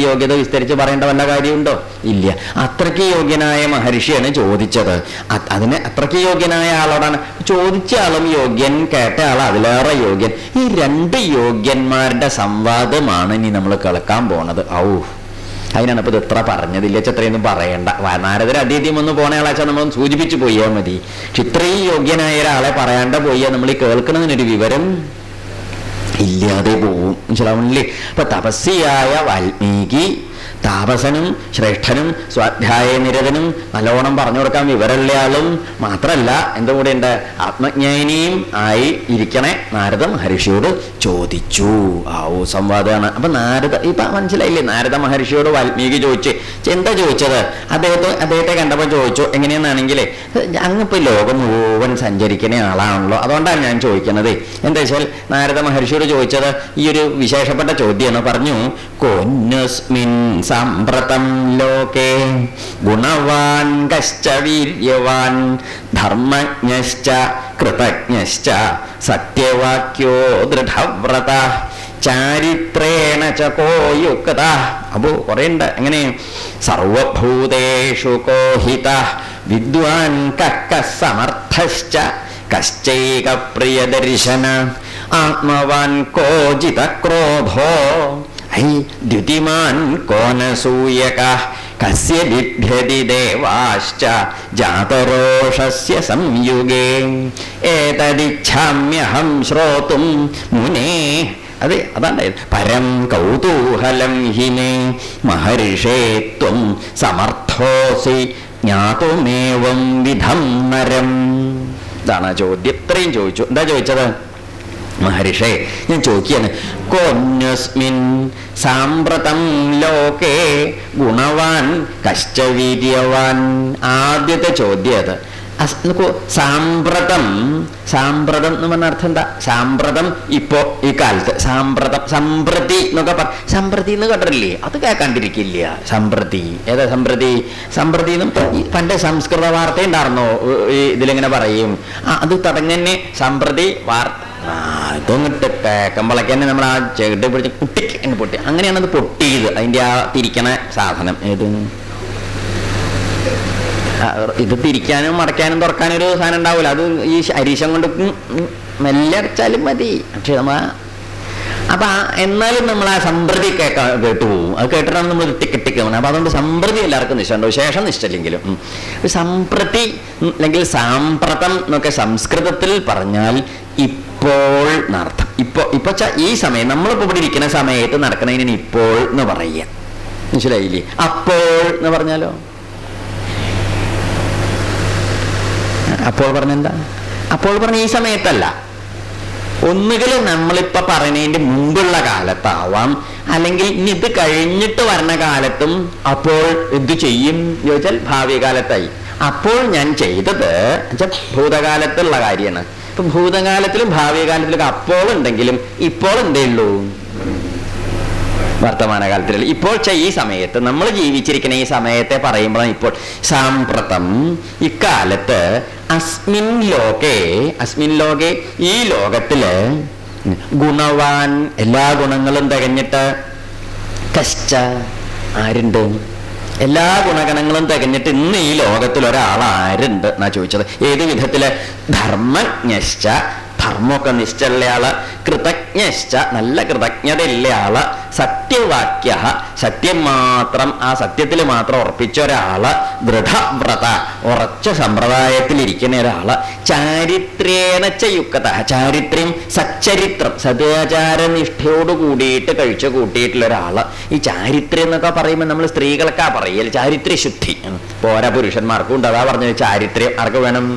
യോഗ്യത വിസ്തരിച്ച് പറയേണ്ട വല്ല കാര്യമുണ്ടോ? ഇല്ല. അത്രയ്ക്ക് യോഗ്യനായ മഹർഷിയാണ് ചോദിച്ചത്. അതിന് അത്രയ്ക്ക് യോഗ്യനായ ആളോടാണ് ചോദിച്ച ആളും യോഗ്യൻ, കേട്ട ആൾ അതിലേറെ യോഗ്യൻ. ഈ രണ്ട് യോഗ്യന്മാരുടെ സംവാദമാണ് ഇനി നമ്മൾ കേൾക്കാൻ പോണത്. അതിനാണ് ഇപ്പൊ ഇത് എത്ര പറഞ്ഞതില്ല. ഇത്രയൊന്നും പറയണ്ട. നാരദർ അദ്വൈതം ഒന്ന് പോണ ആളാച്ചാൽ നമ്മളൊന്ന് സൂചിപ്പിച്ചു പോയാൽ മതി. പക്ഷെ ഇത്രയും യോഗ്യനായ ഒരാളെ പറയാണ്ട പോയാൽ നമ്മൾ ഈ കേൾക്കണതിനൊരു വിവരം ഇല്ലാതെ പോവും. മനസ്സിലാവുന്നില്ലേ? അപ്പൊ തപസ്വിയായ വാൽമീകി താപസനും ശ്രേഷ്ഠനും സ്വാധ്യായ നിരതനും നല്ലോണം പറഞ്ഞു കൊടുക്കാൻ വിവരമുള്ള ആളും മാത്രല്ല എന്തുകൂടെ ഉണ്ട്, ആത്മജ്ഞാനിയും ആയി ഇരിക്കണേ നാരദ മഹർഷിയോട് ചോദിച്ചു. സംവാദമാണ്. അപ്പൊ ഇപ്പൊ മനസ്സിലായില്ലേ? നാരദ മഹർഷിയോട് വാൽമീകി എന്താ ചോദിച്ചത്? അദ്ദേഹത്തെ കണ്ടപ്പോൾ ചോദിച്ചു എങ്ങനെയെന്നാണെങ്കിലേ, അങ്ങിപ്പോ ലോകം മുഴുവൻ സഞ്ചരിക്കുന്ന ആളാണല്ലോ, അതുകൊണ്ടാണ് ഞാൻ ചോദിക്കുന്നത്. എന്താ വെച്ചാൽ നാരദ മഹർഷിയോട് ചോദിച്ചത് ഈ ഒരു വിശേഷപ്പെട്ട ചോദ്യമാണ്. പറഞ്ഞു, കൊന്നസ്മിൻ സാമ്പ്രതം ലോകേ ഗുണവാൻ കശ്ച വീര്യവാൻ ധർമ്മജ്ഞശ്ച കൃതജ്ഞശ്ച സത്യവാക്യോ ദൃഢവ്രത ചാരിത്രേണ ച കോ യുക്ത. അപ്പോ കുറേ ഉണ്ട്. എങ്ങനെ? സർവഭൂതേഷു കോഹിത വിദ്വാൻ കഃ സമർത്ഥശ്ച കശ്ചൈക പ്രിയദർശന ആത്മവാൻ കോജിത ക്രോധോ ദ്യുതിമാൻ കോനസൂയക കസ്യ ബിഭ്യതി ദേവാശ്ച ജാതരോഷസ്യ സംയുഗേ ഏതദിച്ഛാമ്യഹം ശ്രോതും മുനേ. അതാണ് പരം കൗതൂഹലം ഹി മേ മഹർഷേ ത്വം സമർത്ഥോസി ജ്ഞാതുമേവം വിധം നരം. ഇതാണ് ആ ചോദ്യം. ഇത്രയും ചോദിച്ചു. എന്താ ചോദിച്ചത്? മഹർഷേ, ഞാൻ ചോദിക്കുകയാണ്, കൊന്യസ്മിൻ സാമ്പ്രതം ലോകേ ഗുണവാൻ കശ്ച വീര്യവാൻ. ആദ്യത്തെ ചോദ്യം അത്. സാമ്പ്രതം എന്ന് പറഞ്ഞ അർത്ഥം എന്താ? സാമ്പ്രതം ഇപ്പോ ഈ കാലത്ത്. സാമ്പ്രതം സമ്പ്രതി എന്നൊക്കെ സമ്പ്രതി എന്ന് കേട്ടിട്ടില്ലേ? അത് കേൾക്കാണ്ടിരിക്കില്ല. സമ്പ്രതി ഏതാ? സമ്പ്രതി എന്നും പണ്ട് സംസ്കൃത വാർത്ത ഉണ്ടായിരുന്നോ? ഇതിലിങ്ങനെ പറയും. അത് തുടങ്ങന്നെ സമ്പ്രതി വാർത്ത. ഇതൊന്നിട്ട് കേൾക്കുമ്പോഴേക്ക് തന്നെ നമ്മൾ ആ ചെകിട്ട് പിടിച്ച് കുട്ടിക്ക് എന്ന് പൊട്ടി. അങ്ങനെയാണ് അത് പൊട്ടിയത്. അതിന്റെ ആ തിരിക്കണ സാധനം ഏത്? ഇത് തിരിക്കാനും മടക്കാനും തുറക്കാനും ഒരു സാധനം ഉണ്ടാവില്ല. അത് ഈ അരീശം കൊണ്ട് മെല്ലെ അടച്ചാലും മതി. പക്ഷെ അപ്പൊ എന്നാലും നമ്മൾ ആ സമ്പ്രതി കേട്ടു പോകും. അത് കേട്ടിട്ടാണ് നമ്മൾ കിട്ടിക്കണം. അപ്പൊ അതുകൊണ്ട് സമ്പ്രതി എല്ലാവർക്കും നിശ്ചയുണ്ടോ? ശേഷം നിശ്ചയില്ലെങ്കിലും സമ്പ്രതി അല്ലെങ്കിൽ സാമ്പ്രതം എന്നൊക്കെ സംസ്കൃതത്തിൽ പറഞ്ഞാൽ ഇപ്പോൾ എന്നർത്ഥം. ഇപ്പൊ ഈ സമയം നമ്മളിപ്പോ ഇവിടെ ഇരിക്കുന്ന സമയത്ത് നടക്കണതിന് ഇപ്പോൾ എന്ന് പറയുക. മനസ്സിലായില്ലേ? അപ്പോൾ എന്ന് പറഞ്ഞാലോ? അപ്പോൾ പറഞ്ഞെന്താ? അപ്പോൾ പറഞ്ഞ ഈ സമയത്തല്ല. ഒന്നുകിൽ നമ്മളിപ്പോ പറയുന്നതിന്റെ മുമ്പുള്ള കാലത്താവാം, അല്ലെങ്കിൽ ഇനി ഇത് കഴിഞ്ഞിട്ട് വരുന്ന കാലത്തും. അപ്പോൾ ഇത് ചെയ്യും ചോദിച്ചാൽ ഭാവി കാലത്തായി. അപ്പോൾ ഞാൻ ചെയ്തത് ഭൂതകാലത്തുള്ള കാര്യമാണ്. ഇപ്പൊ ഭൂതകാലത്തിലും ഭാവി കാലത്തിലൊക്കെ അപ്പോൾ ഉണ്ടെങ്കിലും ഇപ്പോൾ എന്തേ ഉള്ളൂ? വർത്തമാനകാലത്തിലല്ല. ഇപ്പോൾ ഈ സമയത്ത് നമ്മൾ ജീവിച്ചിരിക്കുന്ന ഈ സമയത്തെ പറയുമ്പോഴാണ് ഇപ്പോൾ. സാമ്പ്രതം ഇക്കാലത്ത് അസ്മിൻ ലോകെ ഈ ലോകത്തില് ഗുണവാൻ എല്ലാ ഗുണങ്ങളും തികഞ്ഞിട്ട് കശ്ച ആരുണ്ട്? എല്ലാ ഗുണഗണങ്ങളും തികഞ്ഞിട്ട് ഇന്ന് ഈ ലോകത്തിൽ ഒരാൾ ആരുണ്ട് എന്നാ ചോദിച്ചത്. ഏത് വിധത്തില്? ധർമ്മജ്ഞശ്ച ധർമ്മമൊക്കെ നിശ്ചയുള്ള ആള്, കൃതജ്ഞശ്ച നല്ല കൃതജ്ഞതയുള്ള ആള്, സത്യവാക്യ സത്യം മാത്രം ആ സത്യത്തിൽ മാത്രം ഉറപ്പിച്ച ഒരാള്, ദൃഢവ്രത ഉറച്ച സമ്പ്രദായത്തിൽ ഇരിക്കുന്ന ഒരാള്, ചാരിത്രേണച്ച യുക്ത ചാരിത്രം സച്ചരിത്രം സദാചാരനിഷ്ഠയോട് കൂടിയിട്ട് കഴിച്ചു കൂട്ടിയിട്ടുള്ള ഒരാള്. ഈ ചാരിത്രം എന്നൊക്കെ പറയുമ്പോൾ നമ്മൾ സ്ത്രീകൾക്കാ പറയൽ ചാരിത്രശുദ്ധി. പോരാ പുരുഷന്മാർക്കും ഉണ്ട്. അതാ പറഞ്ഞത് ചാരിത്രം ആർക്ക് വേണം?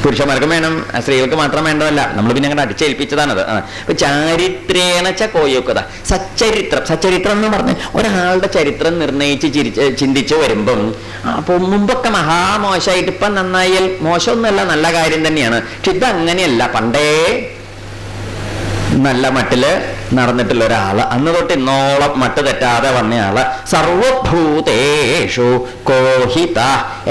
പുരുഷന്മാർക്കും വേണം, സ്ത്രീകൾക്ക് മാത്രം വേണ്ടതല്ല. നമ്മൾ പിന്നെ അങ്ങോട്ട് അടിച്ചേൽപ്പിച്ചതാണത്. അപ്പൊ ചാരിത്രേണച്ച കോയോക്കത സച്ചരിത്രം എന്ന് പറഞ്ഞ് ഒരാളുടെ ചരിത്രം നിർണയിച്ച് ചിന്തിച്ച് വരുമ്പം അപ്പൊ മുമ്പൊക്കെ മഹാമോശമായിട്ട് ഇപ്പം നന്നായാൽ മോശമൊന്നുമല്ല, നല്ല കാര്യം തന്നെയാണ്. പക്ഷെ ഇതങ്ങനെയല്ല. പണ്ടേ നല്ല മട്ടില് നടന്നിട്ടുള്ള ഒരാള്, അന്ന് തൊട്ട് ഇന്നോളം മട്ട് തെറ്റാതെ വന്നയാള്. സർവഭൂതേഷു കോഹിത,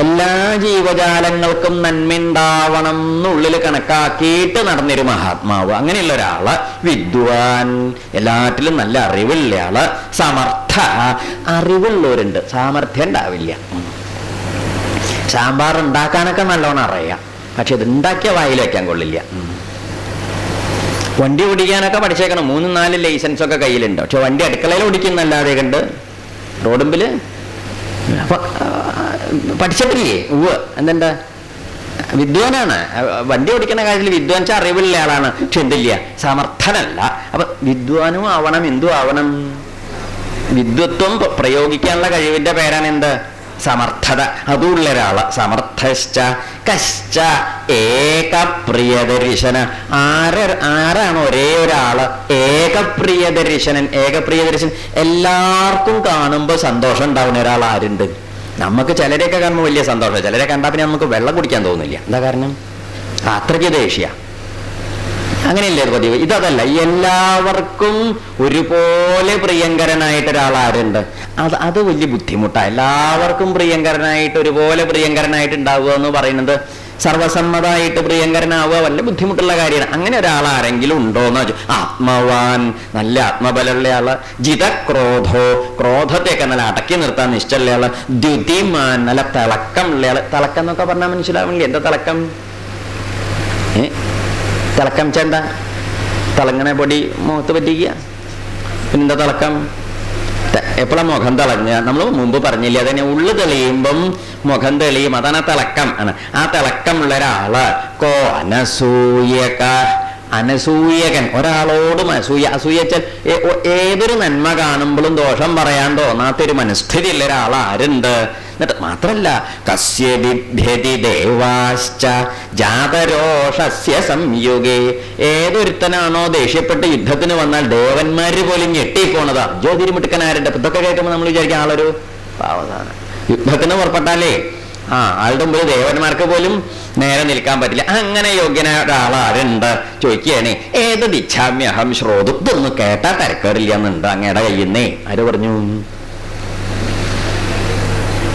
എല്ലാ ജീവജാലങ്ങൾക്കും നന്മയുണ്ടാവണം എന്നുള്ളിൽ കണക്കാക്കിയിട്ട് നടന്നൊരു മഹാത്മാവ്. അങ്ങനെയുള്ള ഒരാള്. വിദ്വാൻ, എല്ലാറ്റിലും നല്ല അറിവുള്ള ആള്. സമർത്ഥ, അറിവുള്ളവരുണ്ട്, സാമർഥ്യം ഉണ്ടാവില്ല. സാമ്പാർ ഉണ്ടാക്കാനൊക്കെ നല്ലോണം അറിയാം, പക്ഷെ ഇത് ഉണ്ടാക്കിയ വായിൽ വയ്ക്കാൻ കൊള്ളില്ല. വണ്ടി ഓടിക്കാനൊക്കെ പഠിച്ചേക്കണം, 3-4 ലൈസൻസൊക്കെ കയ്യിലുണ്ട്, പക്ഷെ വണ്ടി അടുക്കളയിൽ ഓടിക്കുന്നല്ലാതെ കണ്ട് റോഡുമ്പിൽ പഠിച്ചിട്ടില്ലേ? എന്തുണ്ട്, വിദ്വാനാണ്. വണ്ടി ഓടിക്കുന്ന കാര്യത്തിൽ വിദ്വാൻച്ച അറിവുള്ള ആളാണ്, പക്ഷെ എന്തില്ല, സമർത്ഥനല്ല. അപ്പൊ വിദ്വാനും ആവണം. എന്തും ആവണം, വിദ്വത്വം പ്രയോഗിക്കാനുള്ള കഴിവിന്റെ പേരാണ് എന്ത്, സമർത്ഥത. അതുള്ള ഒരാള്. സമർത്ഥശ്ച കശ്ച ഏകപ്രിയദർശന, ആരാണ് ഒരേ ഒരാള്, ഏകപ്രിയദർശനൻ. ഏകപ്രിയദർശനൻ, എല്ലാവർക്കും കാണുമ്പോൾ സന്തോഷം ഉണ്ടാവുന്ന ഒരാൾ ആരുണ്ട്? നമുക്ക് ചിലരെയൊക്കെ കാണുമ്പോൾ വലിയ സന്തോഷം, ചിലരെ കണ്ടാൽ പിന്നെ നമുക്ക് വെള്ളം കുടിക്കാൻ തോന്നില്ല. എന്താ കാരണം? അത്രയ്ക്ക് ദേഷ്യ. അങ്ങനെയല്ലേ അത് പതിവ്? ഇതല്ല, എല്ലാവർക്കും ഒരുപോലെ പ്രിയങ്കരനായിട്ട് ഒരാളാരുണ്ട്. അത് വലിയ ബുദ്ധിമുട്ടാണ്. എല്ലാവർക്കും പ്രിയങ്കരനായിട്ട് ഒരുപോലെ പ്രിയങ്കരനായിട്ട് ഉണ്ടാവുക എന്ന് പറയുന്നത്, സർവസമ്മതമായിട്ട് പ്രിയങ്കരനാവുക വല്ല ബുദ്ധിമുട്ടുള്ള കാര്യമാണ്. അങ്ങനെ ഒരാളാരെങ്കിലും ഉണ്ടോന്ന് വെച്ചു. ആത്മവാൻ, നല്ല ആത്മബലമുള്ള ആള്. ജിതക്രോധോ, ക്രോധത്തെയൊക്കെ നല്ല അടക്കി നിർത്താൻ നിശ്ചയുള്ള ആള്. ദ്യുതിമാൻ, നല്ല തിളക്കം ഉള്ള ആള്. തിളക്കം എന്നൊക്കെ പറഞ്ഞാൽ മനസ്സിലാവില്ലേ? എന്താ തിളക്കം? തിളക്കം ചെണ്ട, തിളങ്ങണ പൊടി മുഖത്ത് പറ്റിക്കുക. പിന്നെന്താ തിളക്കം? എപ്പോഴാണ് മുഖം തിളങ്ങുക? നമ്മൾ മുമ്പ് പറഞ്ഞില്ലേ, അതിനെ ഉള്ളു തെളിയുമ്പം മുഖം തെളിയും. അതാണ് ആ തിളക്കം. ആണ് ആ തിളക്കമുള്ള ഒരാള്. കോ അനസൂയക, അനസൂയകൻ, ഒരാളോടും അസൂയ. അസൂയ വെച്ചാൽ ഏതൊരു നന്മ കാണുമ്പോഴും ദോഷം പറയാൻ തോന്നാത്തൊരു മനസ്ഥിതിയുള്ള ഒരാൾ ആരുണ്ട്? എന്നിട്ട് മാത്രല്ല, കസ്യ ബിഭ്യതി ദേവാശ്ച ജാതരോഷസ്യ സംയുഗേ, ഏതൊരുത്തനാണോ ദേഷ്യപ്പെട്ട് യുദ്ധത്തിന് വന്നാൽ ദേവന്മാര് പോലും ഞെട്ടിപ്പോണതാ. ജ്യോതിരുമിട്ടുക്കനാരുണ്ട്. ഇതൊക്കെ കേൾക്കുമ്പോൾ നമ്മൾ വിചാരിക്കും ആളൊരു പാവതാണ്. യുദ്ധത്തിന് പുറപ്പെട്ടാലേ ആളുടെ മുമ്പിൽ ദേവന്മാർക്ക് പോലും നേരെ നിൽക്കാൻ പറ്റില്ല. അങ്ങനെ യോഗ്യനായ ഒരാളാരുണ്ട് ചോദിക്കുകയാണ്. ഏത് ദിച്ഛാമ്യഹം ശ്രോതു, ഇതൊന്നും കേട്ടാ തരക്കേറില്ല എന്നുണ്ട് അങ്ങയുടെ കയ്യുന്നേ. ആര് പറഞ്ഞു?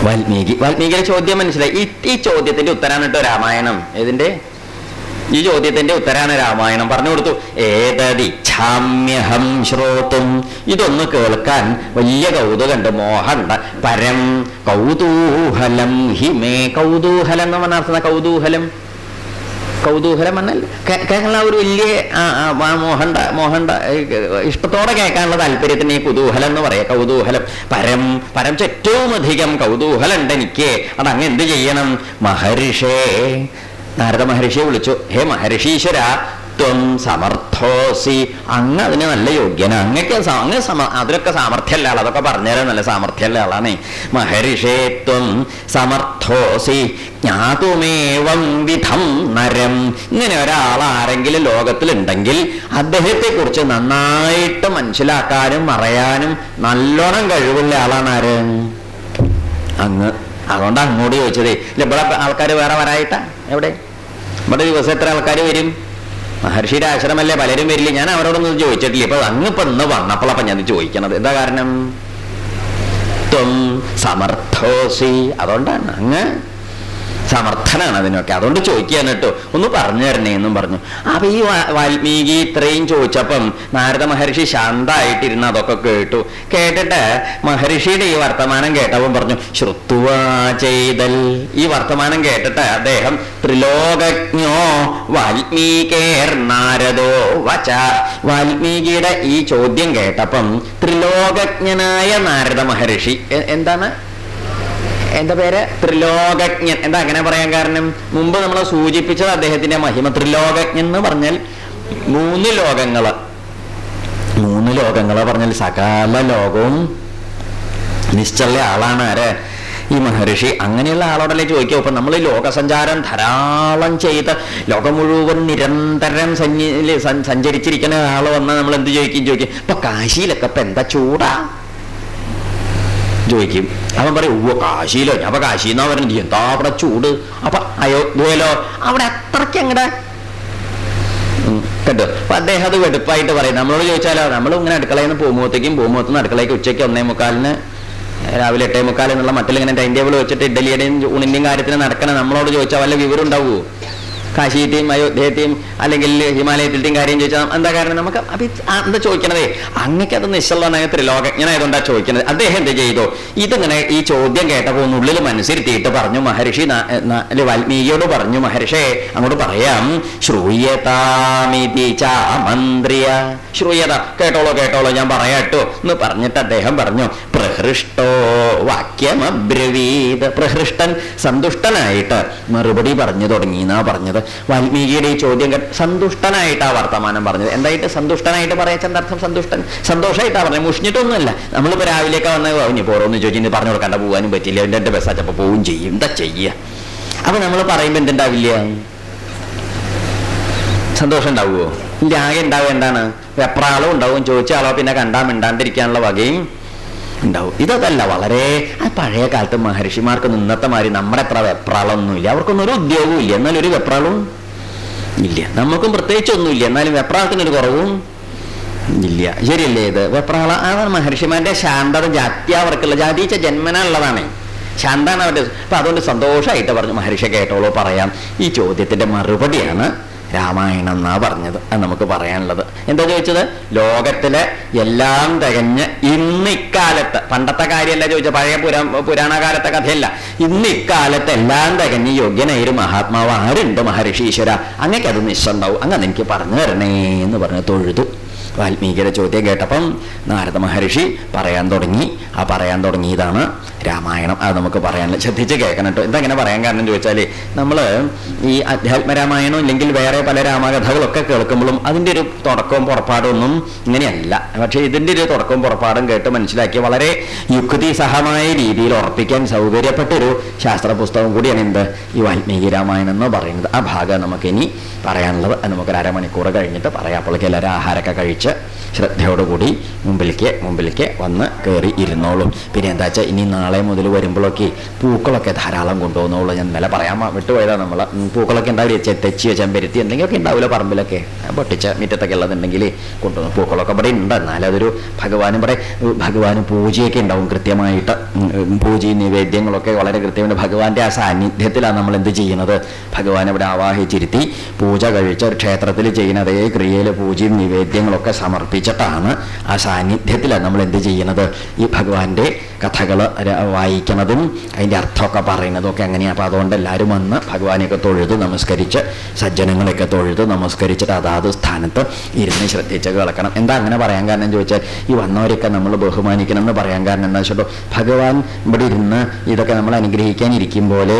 വാൽമീകി. വാൽമീകിയുടെ ചോദ്യം മനസ്സിലായി. ഈ ചോദ്യത്തിന്റെ ഉത്തരാണ് കേട്ടോ രാമായണം. ഏതിന്റെ? ഈ ചോദ്യത്തിന്റെ ഉത്തരാണ് രാമായണം. പറഞ്ഞു കൊടുത്തു. ഏതദിച്ഛാമ്യഹം ശ്രോതും, ഇതൊന്ന് കേൾക്കാൻ വലിയ കൗതുകമുണ്ട്, മോഹമുണ്ട്. പരം കൗതൂഹലം ഹിമേ. കൗതൂഹലം എന്ന് പറഞ്ഞ അർത്ഥം കൗതൂഹലം. കൗതൂഹലം എന്നാൽ കേൾക്കാനുള്ള ഒരു വലിയ മോഹണ്ട ഇഷ്ടത്തോടെ കേൾക്കാനുള്ള താല്പര്യത്തിന് ഈ കുതൂഹലം എന്ന് പറയാം. കൗതൂഹലം. പരം ഏറ്റവും അധികം കൗതൂഹലം ഉണ്ട് എനിക്ക്. അതങ്ങ് എന്ത് ചെയ്യണം? മഹർഷേ, നാരദ മഹർഷിയെ വിളിച്ചു. ഹേ മഹർഷീശ്വര, ത്വം സമർത്ഥോസി, അങ്ങ് അതിന് നല്ല യോഗ്യനാ. അങ്ങ് അതിലൊക്കെ സാമർഥ്യമുള്ള ആൾ. അതൊക്കെ പറഞ്ഞുതരാൻ നല്ല സാമർഥ്യമുള്ള ആളാണ്. മഹർഷേ ത്വം സമർത്ഥോസി ജ്ഞാതുമേവം വിധം നരം. ഇങ്ങനെ ഒരാളാരെങ്കിലും ലോകത്തിലുണ്ടെങ്കിൽ അദ്ദേഹത്തെ കുറിച്ച് നന്നായിട്ട് മനസ്സിലാക്കാനും അറിയാനും നല്ലോണം കഴിവുള്ള ആളാണ് ആര്? അങ്ങ്. അതുകൊണ്ട് അങ്ങോട്ട് ചോദിച്ചതേ. ഇല്ല, ഇവിടെ ആൾക്കാർ വേറെ വരായിട്ടാ? എവിടെ? ഇവിടെ ദിവസം എത്ര ആൾക്കാർ വരും? മഹർഷിയുടെ ആശ്രമല്ലേ, പലരും വരില്ല. ഞാൻ അവരോടൊന്നും ചോദിച്ചിട്ടില്ല. ഇപ്പൊ അങ്ങിപ്പോ ഇന്ന് വന്നപ്പോഴപ്പം ഞാൻ ചോദിക്കണത്. എന്താ കാരണം? ത്വം സമർത്ഥോസി, അതുകൊണ്ടാണ് അങ്ങ് സമർത്ഥനാണ് അതിനൊക്കെ. അതുകൊണ്ട് ചോദിക്കാൻ കേട്ടോ, ഒന്ന് പറഞ്ഞു തരണേ എന്നും പറഞ്ഞു. അപ്പൊ ഈ വാൽമീകി ഇത്രയും ചോദിച്ചപ്പം നാരദ മഹർഷി ശാന്തായിട്ടിരുന്ന് അതൊക്കെ കേട്ടു. കേട്ടിട്ട് മഹർഷിയുടെ ഈ വർത്തമാനം കേട്ടപ്പം പറഞ്ഞു, ശ്രുത്വാ ചെയ്തൽ. ഈ വർത്തമാനം കേട്ടിട്ട് അദ്ദേഹം ത്രിലോകജ്ഞോ വാൽമീകേർ നാരദോ വച. വാൽമീകിയുടെ ഈ ചോദ്യം കേട്ടപ്പം ത്രിലോകജ്ഞനായ നാരദ മഹർഷി, എന്താണ് എന്താ പേര്? ത്രിലോകജ്ഞൻ. എന്താ അങ്ങനെ പറയാൻ കാരണം? മുമ്പ് നമ്മൾ സൂചിപ്പിച്ചത് അദ്ദേഹത്തിന്റെ മഹിമ. ത്രിലോകജ്ഞൻ എന്ന് പറഞ്ഞാൽ 3 ലോകങ്ങള്. 3 ലോകങ്ങള് പറഞ്ഞാൽ സകല ലോകവും നിശ്ചല ആളാണ് ആര്? ഈ മഹർഷി. അങ്ങനെയുള്ള ആളോടല്ലേ ചോദിക്കുക. ഇപ്പൊ നമ്മൾ ലോകസഞ്ചാരം ധാരാളം ചെയ്ത് ലോകം മുഴുവൻ നിരന്തരം സഞ്ചരിച്ചിരിക്കുന്ന ആൾ വന്നാൽ നമ്മൾ എന്ത് ചോദിക്കും? ഇപ്പൊ കാശിയിലൊക്കെ ഇപ്പൊ എന്താ ചൂടാ ചോദിക്കും. അവൻ പറയും, ഓ കാശിയിലോ? അപ്പൊ കാശിന്നാ പറഞ്ഞത്, എന്താ അവിടെ ചൂട്. അപ്പൊ അയോധ്യയിലോ? അവിടെ അത്രയ്ക്ക് അങ്ങടെ കേട്ടോ. അപ്പൊ അദ്ദേഹം അത് വെടുപ്പായിട്ട് പറയും. നമ്മളോട് ചോദിച്ചാലോ, നമ്മൾ ഇങ്ങനെ അടുക്കളയിൽ നിന്ന് പോകുമ്പോഴത്തേക്കും അടുക്കളയ്ക്ക് ഉച്ചയ്ക്ക് 1:45 രാവിലെ 8:45 എന്നുള്ള മട്ടിലിങ്ങനെ ടൈം ടേബിൾ വെച്ചിട്ട് ഇഡ്ഡലിയുടെയും ഊണിന്റെയും കാര്യത്തിന് നടക്കണം. നമ്മളോട് ചോദിച്ചാൽ വല്ല വിവരം ഉണ്ടാവുമോ? കാശിയത്തെയും അയോധ്യത്തെയും അല്ലെങ്കിൽ ഹിമാലയത്തിലത്തെയും കാര്യം ചോദിച്ചാൽ എന്താ കാരണം? നമുക്ക് എന്താ ചോദിക്കണതേ? അങ്ങക്ക് അത് നിശ്ചലനായ ത്രിലോകജ്ഞനായതുകൊണ്ടാ ചോദിക്കുന്നത്. അദ്ദേഹം എന്ത് ചെയ്തു? ഇതിങ്ങനെ ഈ ചോദ്യം കേട്ടപ്പോൾ ഉള്ളിൽ മനസ്സിരുത്തിയിട്ട് പറഞ്ഞു മഹർഷി, വാൽമീകിയോട് പറഞ്ഞു, മഹർഷേ അങ്ങോട്ട് പറയാം, ശ്രൂയതാമിതി ചാമന്ത്രിയ. ശ്രൂയത, കേട്ടോളോ ഞാൻ പറയാട്ടോ എന്ന് പറഞ്ഞിട്ട് അദ്ദേഹം പറഞ്ഞു, പ്രഹൃഷ്ടോ വാക്യമബ്രവീത്. പ്രഹൃഷ്ടൻ സന്തുഷ്ടനായിട്ട് മറുപടി പറഞ്ഞു തുടങ്ങി എന്നാ പറഞ്ഞത്. വാൽമീകിയുടെ ഈ ചോദ്യം സന്തുഷ്ടനായിട്ടാ വർത്തമാനം പറഞ്ഞത്. എന്തായിട്ട് സന്തുഷ്ടനായിട്ട് പറയാച്ചെന്തർത്ഥം? സന്തോഷമായിട്ടാ പറഞ്ഞത്, മുഷിഞ്ഞിട്ടൊന്നുമല്ല. നമ്മളിപ്പോ രാവിലെയൊക്കെ വന്ന് ഇനി പോറോന്ന് ചോദിച്ചു, ഇനി പറഞ്ഞു കൊടുക്കാണ്ട, പോകാനും പറ്റില്ല, എൻ്റെ ബസ്സാച്ചപ്പോ പോവും ചെയ്യും, എന്താ ചെയ്യുക? അപ്പൊ നമ്മൾ പറയുമ്പോ എന്തുണ്ടാവില്ല? സന്തോഷം ഉണ്ടാവുമോ? ഇല്ല. ആകെ ഉണ്ടാവുക എന്താണ്? വെപ്രാളം ഉണ്ടാവും. ചോദിച്ച ആളോ പിന്നെ കണ്ടാ മിണ്ടാണ്ടിരിക്കാനുള്ള വകയും ഉണ്ടാവും. ഇതല്ല, വളരെ പഴയ കാലത്ത് മഹർഷിമാർക്കൊന്നും ഇന്നത്തെ മാതിരി നമ്മുടെ എത്ര വെപ്രാളമൊന്നുമില്ല. അവർക്കൊന്നും ഒരു ഉദ്യോഗവും ഇല്ല, എന്നാലും ഒരു വെപ്രാളവും ഇല്ല. നമുക്കും പ്രത്യേകിച്ചൊന്നുമില്ല, എന്നാലും വെപ്രാളത്തിനൊരു കുറവും ഇല്ല. ശരിയല്ലേ? ഇത് വെപ്രാളം അതാണ് മഹർഷിമാരുടെ ശാന്തത. അവർക്കുള്ള ജാതീച്ച ജന്മനുള്ളതാണ്, ശാന്താണ് അവരുടെ. അപ്പൊ അതുകൊണ്ട് സന്തോഷമായിട്ട് പറഞ്ഞു, മഹർഷി കേട്ടോളൂ പറയാം. ഈ ചോദ്യത്തിന്റെ മറുപടിയാണ് രാമായണം എന്നാ പറഞ്ഞത്. അത് നമുക്ക് പറയാനുള്ളത്. എന്താ ചോദിച്ചത്? ലോകത്തിലെ എല്ലാം തികഞ്ഞ് ഇക്കാലത്ത്, പണ്ടത്തെ കാര്യമല്ല ചോദിച്ചത്, പഴയ പുരാണ കാലത്തെ കഥയല്ല, ഇക്കാലത്ത് എല്ലാം തികഞ്ഞ് യോഗ്യനായൊരു മഹാത്മാവ് ആരുണ്ട് മഹർഷി ഈശ്വര? അങ്ങക്ക് അത് നിശ്ചയുണ്ടാവും, അങ്ങനെ എനിക്ക് പറഞ്ഞു തരണേ എന്ന് പറഞ്ഞ് തൊഴുതു. വാൽമീകിയുടെ ചോദ്യം കേട്ടപ്പം നാരദ മഹർഷി പറയാൻ തുടങ്ങി. ആ പറയാൻ തുടങ്ങിയതാണ് രാമായണം. അത് നമുക്ക് പറയാനുള്ള, ശ്രദ്ധിച്ച് കേൾക്കണം കേട്ടോ. എന്തെങ്ങനെ പറയാൻ കാരണം ചോദിച്ചാൽ, നമ്മൾ ഈ അധ്യാത്മരാമായണം ഇല്ലെങ്കിൽ വേറെ പല രാമകഥകളൊക്കെ കേൾക്കുമ്പോഴും അതിൻ്റെ ഒരു തുടക്കവും പുറപ്പാടും ഒന്നും ഇങ്ങനെയല്ല. പക്ഷേ ഇതിൻ്റെ ഒരു തുടക്കവും പുറപ്പാടും കേട്ട് മനസ്സിലാക്കി വളരെ യുക്തിസഹമായ രീതിയിൽ ഉറപ്പിക്കാൻ സൗകര്യപ്പെട്ടൊരു ശാസ്ത്ര പുസ്തകം കൂടിയാണ് എന്ത് ഈ വാൽമീകി രാമായണം എന്ന് പറയുന്നത്. ആ ഭാഗം നമുക്കിനി പറയാനുള്ളത്. അത് നമുക്കൊരു അരമണിക്കൂർ കഴിഞ്ഞിട്ട് പറയാം. അപ്പോഴേക്ക് എല്ലാവരും ആഹാരമൊക്കെ കഴിച്ച് ശ്രദ്ധയോടുകൂടി മുമ്പിലേക്ക് വന്ന് കയറി ഇരുന്നോളും. പിന്നെ എന്താ വെച്ചാൽ ഇനി നാളെ മുതൽ വരുമ്പോഴൊക്കെ പൂക്കളൊക്കെ ധാരാളം കൊണ്ടുപോകുന്നുള്ളൂ. ഞാൻ ഇന്നലെ പറയാൻ വിട്ടുപോയതാണ്. നമ്മൾ പൂക്കളൊക്കെ ഉണ്ടാവില്ല, തെച്ചി ചെമ്പരുത്തി എന്തെങ്കിലുമൊക്കെ ഉണ്ടാവില്ല, പറമ്പിലൊക്കെ പൊട്ടിച്ച മുറ്റത്തൊക്കെ ഉള്ളതുണ്ടെങ്കിൽ കൊണ്ടുപോകും. പൂക്കളൊക്കെ ഇവിടെ ഉണ്ട്. എന്നാലും അതൊരു ഭഗവാനും പൂജയൊക്കെ ഉണ്ടാവും കൃത്യമായിട്ട്. പൂജയും നിവേദ്യങ്ങളൊക്കെ വളരെ കൃത്യമായിട്ട് ഭഗവാന്റെ ആ സാന്നിധ്യത്തിലാണ് നമ്മൾ എന്ത് ചെയ്യുന്നത്? ഭഗവാൻ ഇവിടെ ആവാഹിച്ചിരുത്തി പൂജ കഴിച്ച ഒരു ക്ഷേത്രത്തിൽ ചെയ്യുന്ന അതേ ക്രിയയിൽ പൂജയും നിവേദ്യങ്ങളൊക്കെ സമർപ്പിച്ചിട്ടാണ് ആ സാന്നിധ്യത്തിലാണ് നമ്മൾ എന്ത് ചെയ്യുന്നത്? ഈ ഭഗവാന്റെ കഥകൾ വായിക്കുന്നതും അതിൻ്റെ അർത്ഥമൊക്കെ പറയുന്നതും ഒക്കെ അങ്ങനെയാണ്. അപ്പോൾ അതുകൊണ്ട് എല്ലാവരും വന്ന് ഭഗവാനെയൊക്കെ തൊഴുത് നമസ്കരിച്ച്, സജ്ജനങ്ങളെയൊക്കെ തൊഴുത് നമസ്കരിച്ചിട്ട് അതാത് സ്ഥാനത്ത് ഇരുന്ന് ശ്രദ്ധിച്ച് കേൾക്കണം. എന്താ അങ്ങനെ പറയാൻ കാരണം ചോദിച്ചാൽ, ഈ വന്നവരൊക്കെ നമ്മൾ ബഹുമാനിക്കണം എന്ന് പറയാൻ കാരണം എന്താ വെച്ചിട്ടോ, ഭഗവാൻ ഇവിടെ ഇരുന്ന് ഇതൊക്കെ നമ്മൾ അനുഗ്രഹിക്കാൻ ഇരിക്കും പോലെ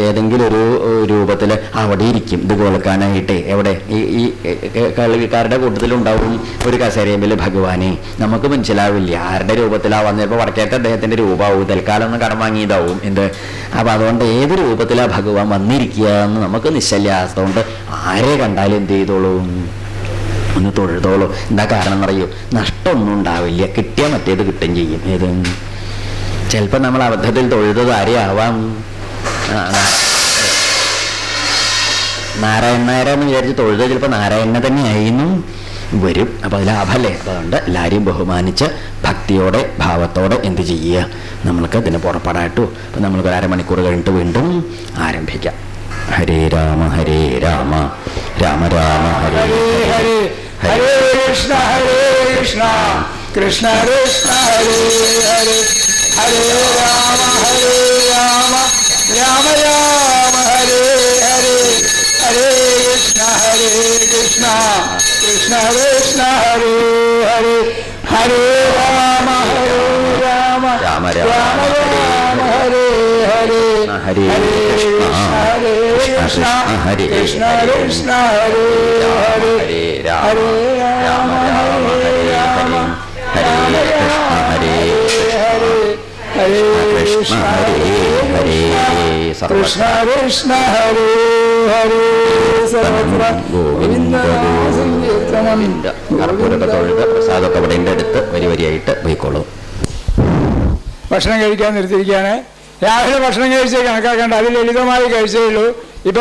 ഏതെങ്കിലും ഒരു രൂപത്തിൽ അവിടെ ഇരിക്കും ഇത് കേൾക്കാനായിട്ട്. എവിടെ? ഈ കേൾവിക്കാരുടെ കൂട്ടത്തിലുണ്ടാവും ഒരു കസേരയിൽ ഭഗവാനെ. നമുക്ക് മനസ്സിലാവില്ല ആരുടെ രൂപത്തിലാ വന്നത്. ഇപ്പോൾ വടക്കേറ്റ അദ്ദേഹത്തിന്റെ രൂപമാവും, തൽക്കാലം ഒന്ന് കടം വാങ്ങിയതാവും എന്ത്. അപ്പം അതുകൊണ്ട് ഏത് രൂപത്തിലാണ് ഭഗവാൻ വന്നിരിക്കുക എന്ന് നമുക്ക് നിശ്ചല്യാത്തതുകൊണ്ട് ആരെ കണ്ടാലും എന്ത് ചെയ്തോളൂ, ഒന്ന് തൊഴുതോളൂ. എന്താ കാരണം എന്നറിയോ? നഷ്ടമൊന്നും ഉണ്ടാവില്ല, കിട്ടിയാൽ മറ്റേത് കിട്ടുകയും ചെയ്യും. ഏത് ചിലപ്പോൾ നമ്മൾ അബദ്ധത്തിൽ തൊഴുതത് ആരെയാവാം, നാരായണ നായരെന്ന് വിചാരിച്ച് തൊഴുത ചിലപ്പോൾ നാരായണ തന്നെയായിരുന്നു വരും. അപ്പോൾ അത് ലാഭമല്ലേ? അപ്പോൾ അതുകൊണ്ട് എല്ലാവരെയും ബഹുമാനിച്ച് ഭക്തിയോടെ ഭാവത്തോടെ എന്ത് ചെയ്യുക, നമ്മൾക്ക് ഇതിന് പുറപ്പെടാട്ടു. അപ്പം നമ്മൾക്ക് 1/2 മണിക്കൂർ കഴിഞ്ഞിട്ട് വീണ്ടും ആരംഭിക്കാം. ഹരേ രാമ രാമ രാമ ഹരേ ഹരേ, ഹരേ കൃഷ്ണ കൃഷ്ണ കൃഷ്ണ ഹരേ ഹരേ, ഹരേ രാമ രാമ രാമ ഹരേ ഹരേ, ഹരേ കൃഷ്ണ കൃഷ്ണ കൃഷ്ണ ഹരേ ഹരേ, ഹരേ രാമ രാമ രാമ ഹരേ ഹരേ, ഹരേ കൃഷ്ണ ഹരേ കൃഷ്ണ കൃഷ്ണ ഹരേ ഹരേ, ഹരേ രാമ ഹരേ രാമ ഹരേ കൃഷ്ണ ഹരേ ഹരേ കൃഷ്ണ ഹരേ ഹരേ, കൃഷ്ണ കൃഷ്ണ ഹരേ ഹരേ, സർവത്ര ഗോവിന്ദ ഗോവിന്ദ. കർപ്പൂരൊക്കെ തൊഴുത് പ്രസാദമൊക്കെ അവിടെ അടുത്ത് വരിയായിട്ട് പോയിക്കോളൂ. ഭക്ഷണം കഴിക്കാൻ നിർത്തിയിരിക്കുകയാണ്. രാവിലെ ഭക്ഷണം കഴിച്ച് കണക്കാക്കേണ്ട, അത് ലളിതമായി കഴിച്ചേ ഉള്ളൂ. ഇപ്പം